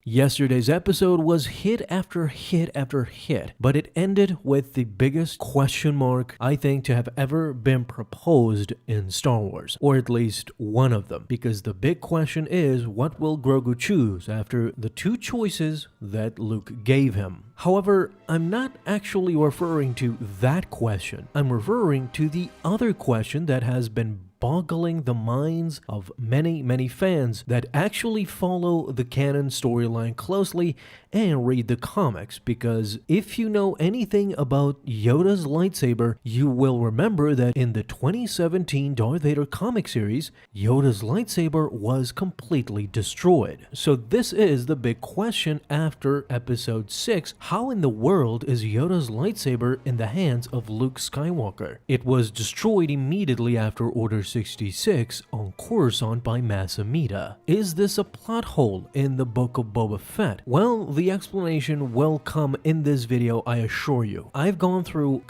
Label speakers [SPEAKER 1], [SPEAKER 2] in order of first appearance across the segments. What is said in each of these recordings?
[SPEAKER 1] Yesterday's episode was hit after hit after hit, but it ended with the biggest question mark I think to have ever been proposed in Star Wars, or at least one of them, because the big question is, what will Grogu choose after the two choices that Luke gave him? However, I'm not actually referring to that question. I'm referring to the other question that has been boggling the minds of many fans that actually follow the canon storyline closely and read the comics, because if you know anything about Yoda's lightsaber, you will remember that in the 2017 Darth Vader comic series, Yoda's lightsaber was completely destroyed. So this is the big question after episode 6. How in the world is Yoda's lightsaber in the hands of Luke Skywalker? It was destroyed immediately after Order 66 on Coruscant by Mas Amedda. Is this a plot hole in the book of Boba Fett? Well, the explanation will come in this video, I assure you. I've gone through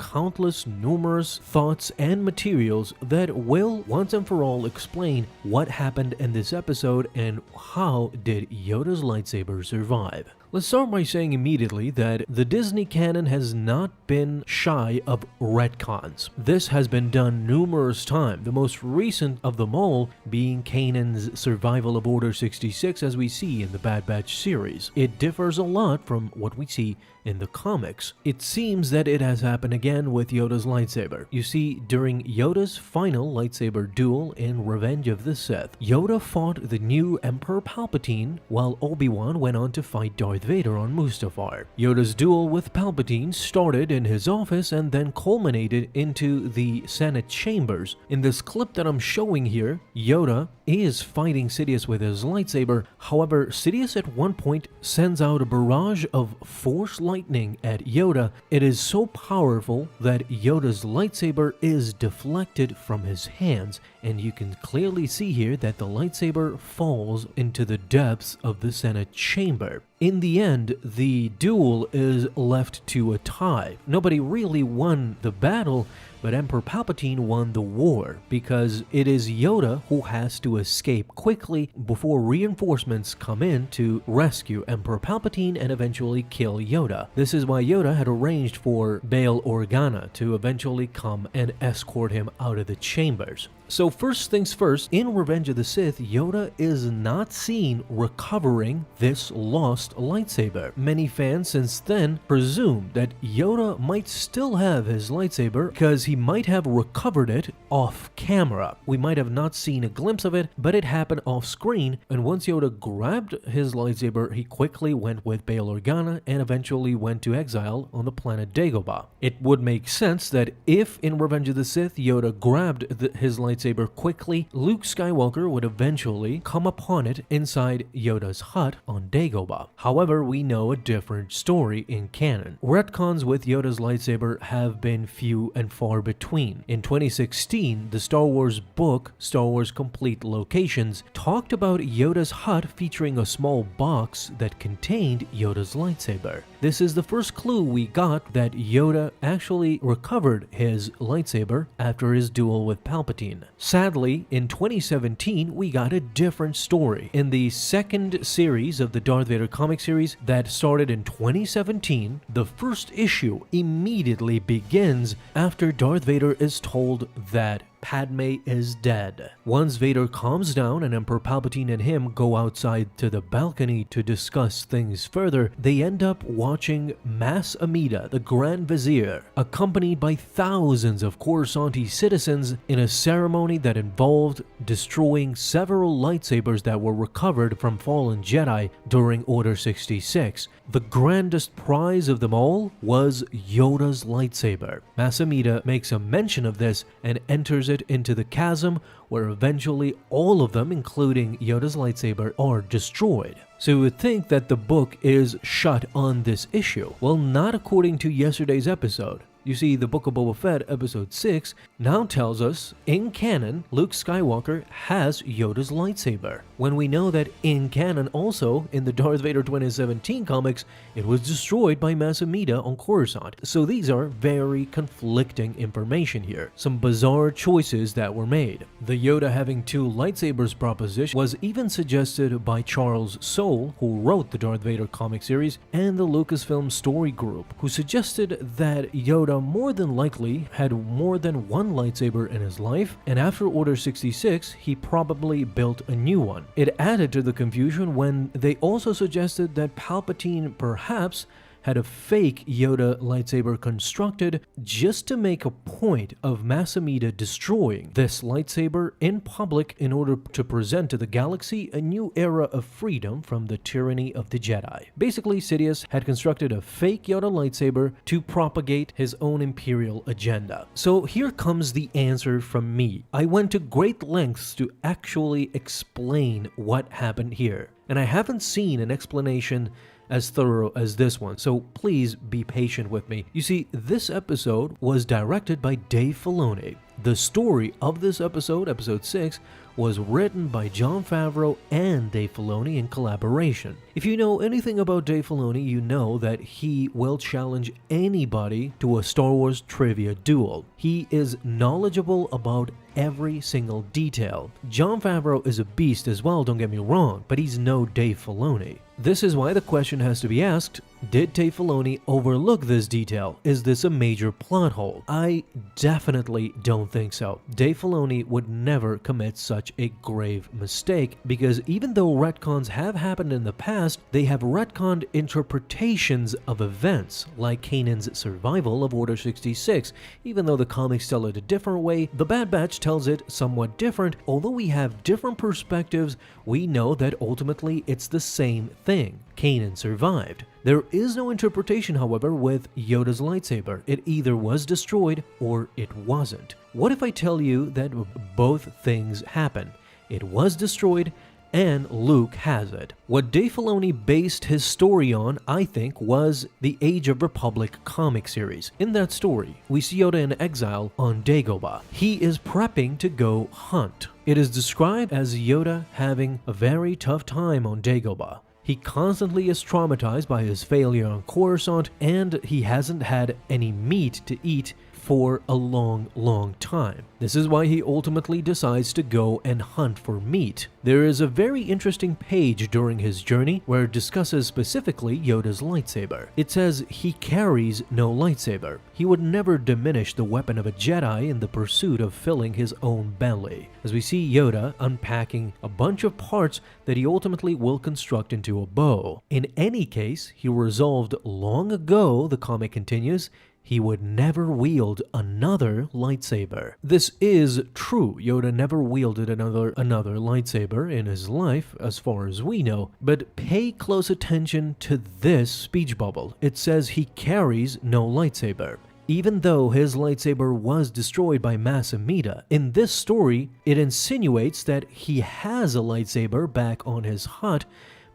[SPEAKER 1] numerous thoughts and materials that will once and for all explain what happened in this episode and how did Yoda's lightsaber survive. Let's start by saying immediately that the Disney canon has not been shy of retcons. This has been done numerous times, the most recent of them all being Kanan's survival of Order 66 as we see in the Bad Batch series. It differs a lot from what we see in the comics. It seems that it has happened again with Yoda's lightsaber. You see, during Yoda's final lightsaber duel in Revenge of the Sith, Yoda fought the new Emperor Palpatine while Obi-Wan went on to fight Darth Vader on Mustafar. Yoda's duel with Palpatine started in his office and then culminated into the Senate chambers. In this clip that I'm showing here, Yoda is fighting Sidious with his lightsaber. However, Sidious at one point sends out a barrage of Force lightning at Yoda. It is so powerful that Yoda's lightsaber is deflected from his hands, and you can clearly see here that the lightsaber falls into the depths of the Senate chamber. In the end, the duel is left to a tie. Nobody really won the battle, but Emperor Palpatine won the war because it is Yoda who has to escape quickly before reinforcements come in to rescue Emperor Palpatine and eventually kill Yoda. This is why Yoda had arranged for Bail Organa to eventually come and escort him out of the chambers. So first things first, in Revenge of the Sith, Yoda is not seen recovering this lost lightsaber. Many fans since then presume that Yoda might still have his lightsaber because he might have recovered it off camera. We might have not seen a glimpse of it, but it happened off screen, and once Yoda grabbed his lightsaber, he quickly went with Bail Organa and eventually went to exile on the planet Dagobah. It would make sense that if in Revenge of the Sith Yoda grabbed his lightsaber quickly, Luke Skywalker would eventually come upon it inside Yoda's hut on Dagobah. However, we know a different story in canon. Retcons with Yoda's lightsaber have been few and far between. In 2016, the Star Wars book, Star Wars Complete Locations, talked about Yoda's hut featuring a small box that contained Yoda's lightsaber. This is the first clue we got that Yoda actually recovered his lightsaber after his duel with Palpatine. Sadly, in 2017, we got a different story. In the second series of the Darth Vader comic series that started in 2017, the first issue immediately begins after Darth Vader is told that Padme is dead. Once Vader calms down and Emperor Palpatine and him go outside to the balcony to discuss things further, they end up watching Mas Amedda, the Grand Vizier, accompanied by thousands of Coruscanti citizens in a ceremony that involved destroying several lightsabers that were recovered from fallen Jedi during Order 66. The grandest prize of them all was Yoda's lightsaber. Mas Amedda makes a mention of this and enters it into the chasm where eventually all of them, including Yoda's lightsaber, are destroyed. So you would think that the book is shut on this issue. Well, not according to yesterday's episode. You see, the Book of Boba Fett episode 6 now tells us, in canon, Luke Skywalker has Yoda's lightsaber, when we know that in canon also, in the Darth Vader 2017 comics, it was destroyed by Mas Amedda on Coruscant. So these are very conflicting information here. Some bizarre choices that were made. The Yoda having 2 lightsabers proposition was even suggested by Charles Soule, who wrote the Darth Vader comic series, and the Lucasfilm story group, who suggested that Yoda more than likely had more than one lightsaber in his life, and after Order 66, he probably built a new one. It added to the confusion when they also suggested that Palpatine perhaps had a fake Yoda lightsaber constructed just to make a point of Mas Amedda destroying this lightsaber in public in order to present to the galaxy a new era of freedom from the tyranny of the Jedi. Basically, Sidious had constructed a fake Yoda lightsaber to propagate his own imperial agenda. So here comes the answer from me. I went to great lengths to actually explain what happened here, and I haven't seen an explanation as thorough as this one, so please be patient with me. You see, this episode was directed by Dave Filoni. The story of this episode, episode 6, was written by Jon Favreau and Dave Filoni in collaboration. If you know anything about Dave Filoni, you know that he will challenge anybody to a Star Wars trivia duel. He is knowledgeable about every single detail. Jon Favreau is a beast as well, don't get me wrong, but he's no Dave Filoni. This is why the question has to be asked, did Dave Filoni overlook this detail? Is this a major plot hole? I definitely don't think so. Dave Filoni would never commit such a grave mistake, because even though retcons have happened in the past, they have retconned interpretations of events, like Kanan's survival of Order 66. Even though the comics tell it a different way, the Bad Batch tells it somewhat different. Although we have different perspectives, we know that ultimately it's the same thing. Kanan survived. There is no interpretation, however, with Yoda's lightsaber. It either was destroyed or it wasn't. What if I tell you that both things happen? It was destroyed and Luke has it. What Dave Filoni based his story on, I think, was the Age of Republic comic series. In that story, we see Yoda in exile on Dagobah. He is prepping to go hunt. It is described as Yoda having a very tough time on Dagobah. He constantly is traumatized by his failure on Coruscant, and he hasn't had any meat to eat for a long time. This is why he ultimately decides to go and hunt for meat. There is a very interesting page during his journey where it discusses specifically Yoda's lightsaber. It says he carries no lightsaber. He would never diminish the weapon of a Jedi in the pursuit of filling his own belly. As we see Yoda unpacking a bunch of parts that he ultimately will construct into a bow. In any case, he resolved long ago, the comic continues, he would never wield another lightsaber. This is true. Yoda never wielded another lightsaber in his life, as far as we know. But pay close attention to this speech bubble. It says he carries no lightsaber. Even though his lightsaber was destroyed by Mas Amedda, in this story, it insinuates that he has a lightsaber back on his hut,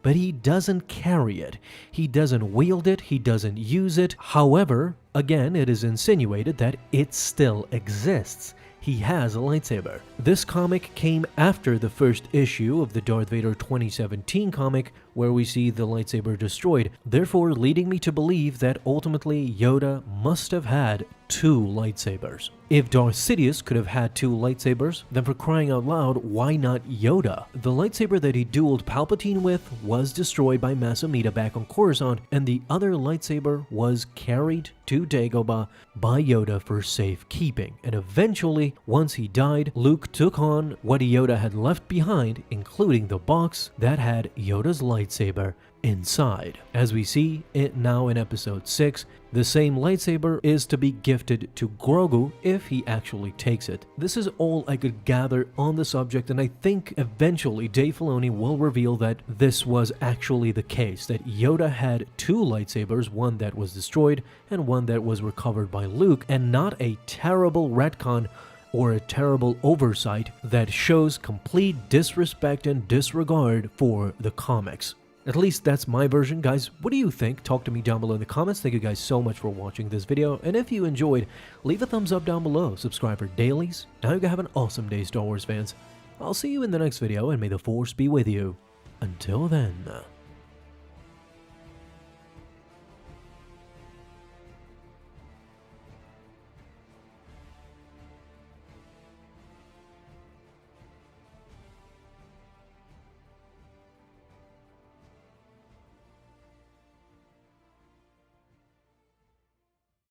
[SPEAKER 1] but he doesn't carry it. He doesn't wield it, he doesn't use it. However, again, it is insinuated that it still exists. He has a lightsaber. This comic came after the first issue of the Darth Vader 2017 comic, where we see the lightsaber destroyed, therefore leading me to believe that ultimately Yoda must have had 2 lightsabers. If Darth Sidious could have had 2 lightsabers, then for crying out loud, why not Yoda? The lightsaber that he dueled Palpatine with was destroyed by Mas Amedda back on Coruscant, and the other lightsaber was carried to Dagobah by Yoda for safekeeping. And eventually, once he died, Luke took on what Yoda had left behind, including the box that had Yoda's lightsaber inside. As we see it now in episode 6, the same lightsaber is to be gifted to Grogu if he actually takes it. This is all I could gather on the subject, and I think eventually Dave Filoni will reveal that this was actually the case, that Yoda had 2 lightsabers, one that was destroyed and one that was recovered by Luke, and not a terrible retcon or a terrible oversight that shows complete disrespect and disregard for the comics. At least that's my version, guys. What do you think? Talk to me down below in the comments. Thank you guys so much for watching this video, and if you enjoyed, leave a thumbs up down below, subscribe for dailies. Now you have an awesome day, Star Wars fans. I'll see you in the next video, and may the Force be with you. Until then.